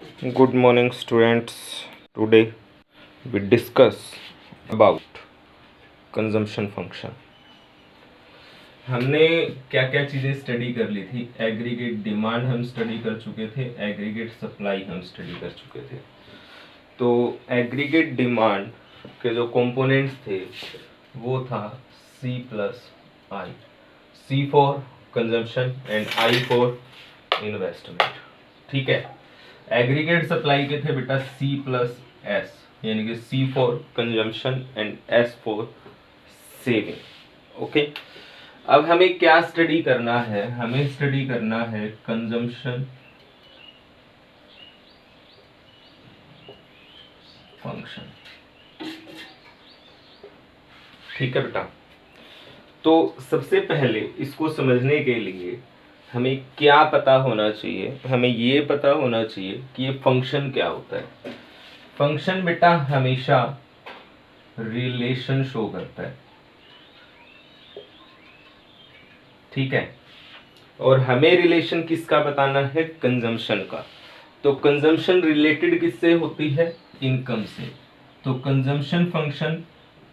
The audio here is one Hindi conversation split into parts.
Good morning, students. Today we discuss about consumption function. हमने क्या क्या चीज़ें स्टडी कर ली थी। एग्रीगेट डिमांड हम स्टडी कर चुके थे, एग्रीगेट सप्लाई हम स्टडी कर चुके थे। तो एग्रीगेट डिमांड के जो कंपोनेंट्स थे वो था C plus I, C for consumption and I for investment. ठीक है। एग्रीगेट सप्लाई के थे बेटा C प्लस एस, यानी कि C for consumption and S for saving. Okay. अब हमें क्या स्टडी करना है? हमें स्टडी करना है कंजम्पशन फंक्शन। ठीक है बेटा। तो सबसे पहले इसको समझने के लिए हमें क्या पता होना चाहिए? हमें ये पता होना चाहिए कि ये फंक्शन क्या होता है। फंक्शन बेटा हमेशा रिलेशन शो करता है। ठीक है। और हमें रिलेशन किसका बताना है? कंजम्पशन का। तो कंजम्पशन रिलेटेड किससे होती है? इनकम से। तो कंजम्पशन फंक्शन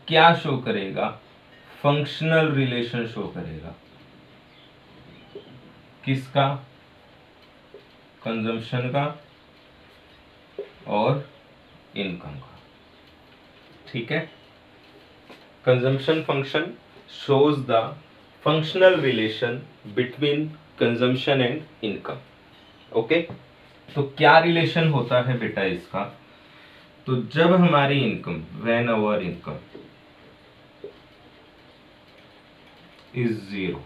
क्या शो करेगा? फंक्शनल रिलेशन शो करेगा। किसका? कंजम्पशन का और इनकम का। ठीक है। Consumption function shows the functional relation between consumption and income. Okay. तो क्या रिलेशन होता है बेटा इसका? तो जब हमारी income, when our income is zero,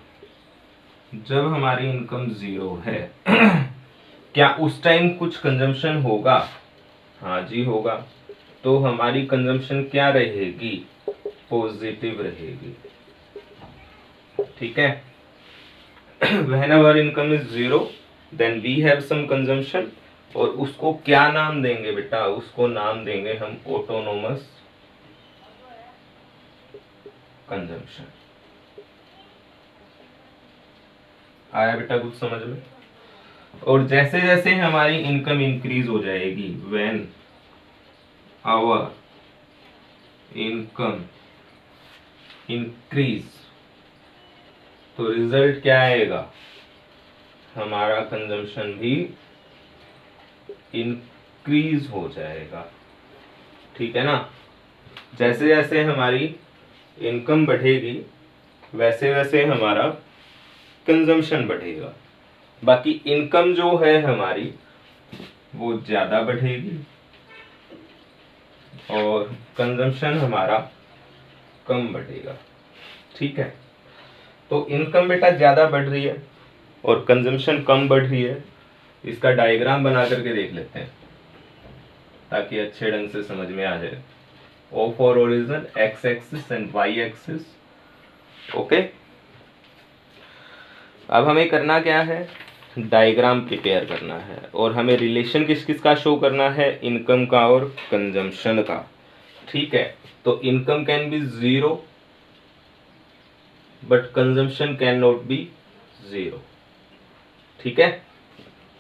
जब हमारी इनकम जीरो है क्या उस टाइम कुछ कंजम्पशन होगा? हाँ जी होगा। तो हमारी कंजम्पशन क्या रहेगी? पॉजिटिव रहेगी। ठीक है। When our income is zero then we have some consumption, और उसको क्या नाम देंगे बेटा? उसको नाम देंगे हम ऑटोनोमस कंजम्पशन। आया बेटा कुछ समझ में? और जैसे जैसे हमारी इनकम इंक्रीज हो जाएगी, व्हेन आवर इनकम इंक्रीज, तो रिजल्ट क्या आएगा? हमारा कंजम्पशन भी इंक्रीज हो जाएगा। ठीक है ना। जैसे जैसे हमारी इनकम बढ़ेगी वैसे वैसे हमारा कंजम्पशन बढ़ेगा। बाकी इनकम जो है हमारी वो ज्यादा बढ़ेगी और कंजम्पशन हमारा कम बढ़ेगा। ठीक है। तो इनकम बेटा ज्यादा बढ़ रही है और कंजम्पशन कम बढ़ रही है। इसका डायग्राम बना करके देख लेते हैं ताकि अच्छे ढंग से समझ में आ जाए। O for origin, X axis and Y axis. Okay. अब हमें करना क्या है? डायग्राम प्रिपेयर करना है और हमें रिलेशन किस किस का शो करना है? इनकम का और कंजम्पशन का। ठीक है। तो income can be zero but consumption can not be zero. ठीक है।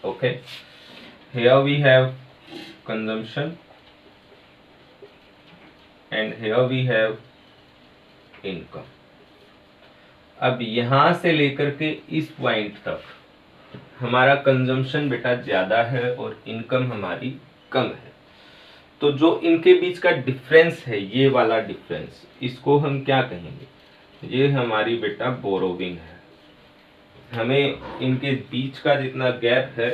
Okay. Here we have consumption and here we have income. अब यहां से लेकर के इस पॉइंट तक हमारा कंजम्पशन बेटा ज्यादा है और इनकम हमारी कम है। तो जो इनके बीच का डिफरेंस है, ये वाला डिफरेंस, इसको हम क्या कहेंगे? ये हमारी बेटा बोरोविंग है। हमें इनके बीच का जितना गैप है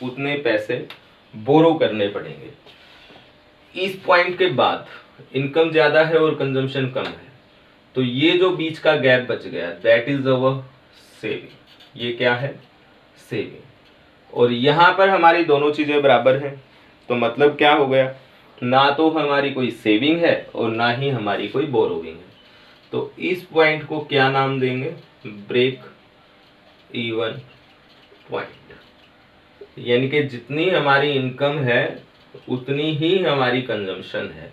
उतने पैसे बोरो करने पड़ेंगे। इस पॉइंट के बाद इनकम ज्यादा है और कंजम्पशन कम है, तो ये जो बीच का गैप बच गया दैट इज अवर सेविंग। ये क्या है? सेविंग। और यहां पर हमारी दोनों चीजें बराबर हैं, तो मतलब क्या हो गया? ना तो हमारी कोई सेविंग है और ना ही हमारी कोई बोरोविंग है। तो इस पॉइंट को क्या नाम देंगे? Break even point. यानी कि जितनी हमारी इनकम है उतनी ही हमारी कंजम्पशन है।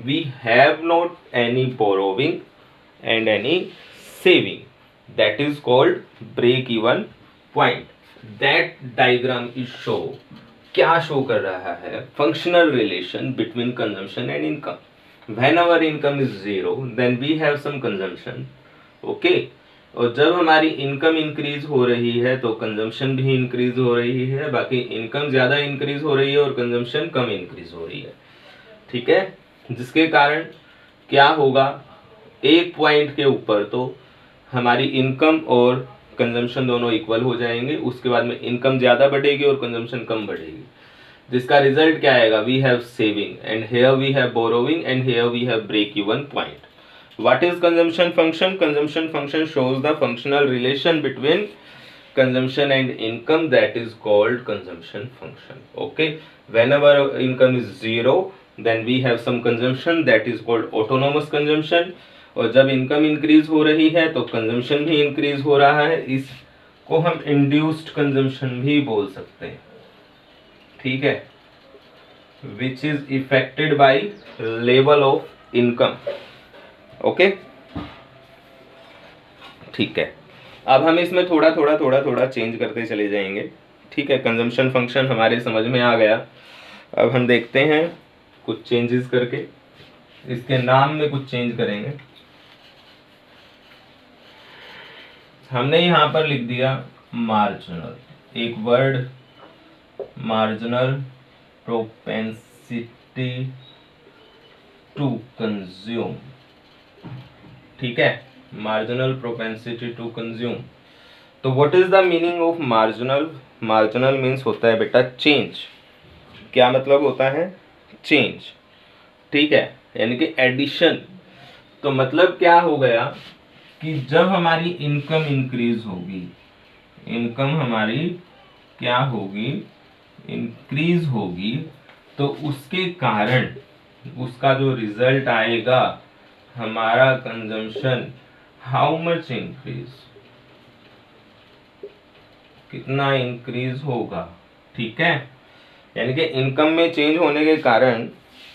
We have not any borrowing and any saving. That is called break even point. That diagram is show क्या शो कर रहा है, functional relation between consumption and income. When our income is zero then we have some consumption, okay. और जब हमारी इनकम इंक्रीज हो रही है तो कंजम्पशन भी इंक्रीज हो रही है, बाकी इनकम ज्यादा इंक्रीज हो रही है और कंजम्पशन कम इंक्रीज हो रही है, ठीक है। जिसके कारण क्या होगा, एक पॉइंट के ऊपर तो हमारी इनकम और कंजम्पशन दोनों इक्वल हो जाएंगे, उसके बाद में इनकम ज्यादा बढ़ेगी और कंजम्पशन कम बढ़ेगी, जिसका रिजल्ट क्या आएगा, we have saving and here we have borrowing and here we have break even point. What is consumption function? Consumption function shows the functional relation between consumption and income, that is called consumption function. Okay, whenever income is zero then we have some consumption, that is called autonomous consumption. और जब इनकम इंक्रीज हो रही है तो कंजम्पशन भी इंक्रीज हो रहा है, इसको हम इंड्यूस्ड कंजम्पशन भी बोल सकते हैं, ठीक है, which is affected by level of income, okay ठीक है। अब हम इसमें थोड़ा थोड़ा चेंज करते चले जाएंगे, ठीक है। कंजम्पशन फंक्शन हमारे समझ में आ गया। अब हम देखते हैं कुछ चेंजेस करके, इसके नाम में कुछ चेंज करेंगे। हमने यहाँ पर लिख दिया मार्जिनल, एक word marginal propensity to consume, ठीक है, मार्जिनल प्रोपेंसिटी टू कंज्यूम। तो what is the meaning of marginal? Marginal means होता है बेटा चेंज। क्या मतलब होता है? चेंज, ठीक है, यानी कि एडिशन। तो मतलब क्या हो गया कि जब हमारी इनकम इंक्रीज होगी, इनकम हमारी क्या होगी, इंक्रीज होगी, तो उसके कारण उसका जो रिजल्ट आएगा, हमारा कंजम्पशन हाउ मच इंक्रीज, कितना इंक्रीज होगा, ठीक है। यानी कि इनकम में चेंज होने के कारण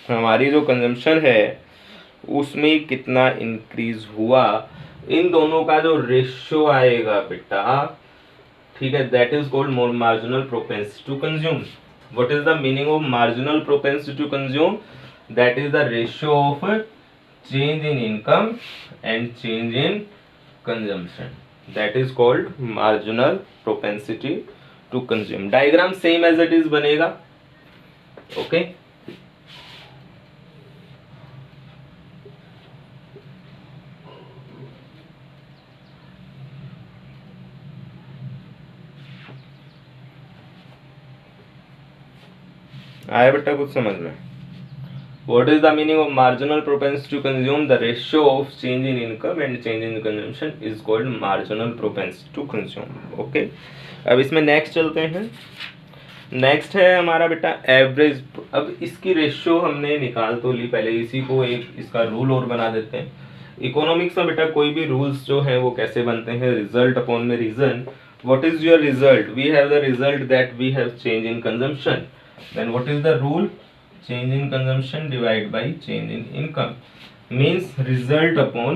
हमारी जो कंजम्पशन है उसमें कितना इंक्रीज हुआ, इन दोनों का जो रेशियो आएगा बेटा, ठीक है, that is called marginal propensity to consume. What is the meaning of marginal propensity to consume? That is the ratio of change in income and change in consumption, that is called marginal propensity to consume. diagram same as it is बनेगा, okay। आया बेटा कुछ समझ में? What is the meaning of marginal propensity to consume? The ratio of change in income and change in consumption is called marginal propensity to consume. Okay. अब इसमें नेक्स्ट चलते हैं। नेक्स्ट है हमारा बेटा एवरेज। अब इसकी रेशियो हमने निकाल तो ली, पहले इसी को एक इसका रूल और बना देते हैं। इकोनॉमिक्स में बेटा कोई भी रूल्स जो है वो कैसे बनते हैं, रिजल्ट अपॉन में reason. What is your result? We have the result that we have change in consumption, then what is the rule? change in consumption divided by change in income, means result upon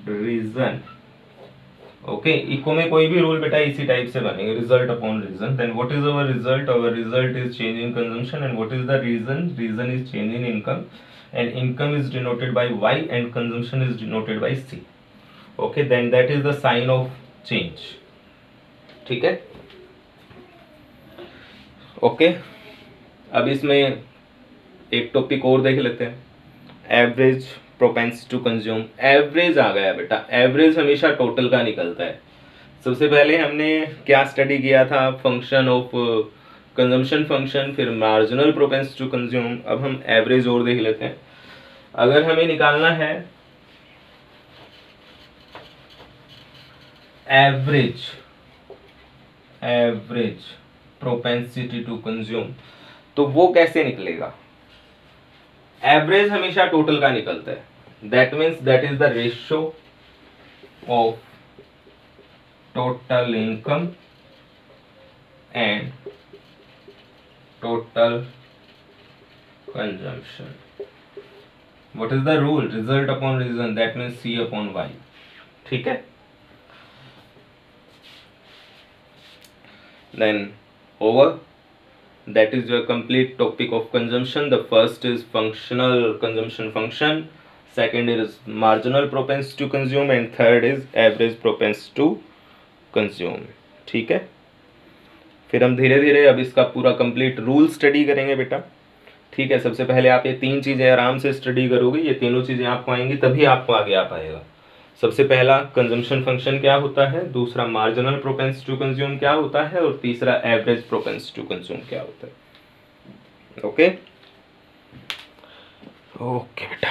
reason, ओके। इको में कोई भी रूल बेटा इसी टाइप से बनेंगे, result upon reason. Then what is our result? Our result is change in consumption and what is the reason? Reason is change in income and income is denoted by y and consumption is denoted by c, okay. Then that is the sign of change, ठीक है, ओके। अब इसमें एक टॉपिक और देख लेते हैं, average propensity to consume. Average आ गया बेटा, एवरेज हमेशा टोटल का निकलता है। सबसे पहले हमने क्या स्टडी किया था? फंक्शन ऑफ कंजम्पशन फंक्शन, फिर मार्जिनल प्रोपेंसिटी टू कंज्यूम। अब हम एवरेज और देख लेते हैं। अगर हमें निकालना है एवरेज प्रोपेंसिटी टू कंज्यूम, तो वो कैसे निकलेगा? एवरेज हमेशा टोटल का निकलता है, that means that is the ratio of total income and total consumption. What is the rule? Result upon reason, that means c upon y, ठीक है। then over. That is your complete topic of consumption. The first is functional consumption function, second is marginal propensity to consume, and third is average propensity to consume. ठीक है, फिर हम धीरे धीरे अब इसका पूरा कंप्लीट रूल स्टडी करेंगे बेटा. ठीक है, सबसे पहले आप ये तीन चीज़ें आराम से स्टडी करोगे, ये तीनों चीज़ें आपको आएंगी तभी आपको आगे आ पाएगा. सबसे पहला कंजम्पशन फंक्शन क्या होता है, दूसरा मार्जिनल प्रोपेंसिटी टू कंज्यूम क्या होता है, और तीसरा एवरेज प्रोपेंसिटी टू कंज्यूम क्या होता है. ओके ओके बेटा.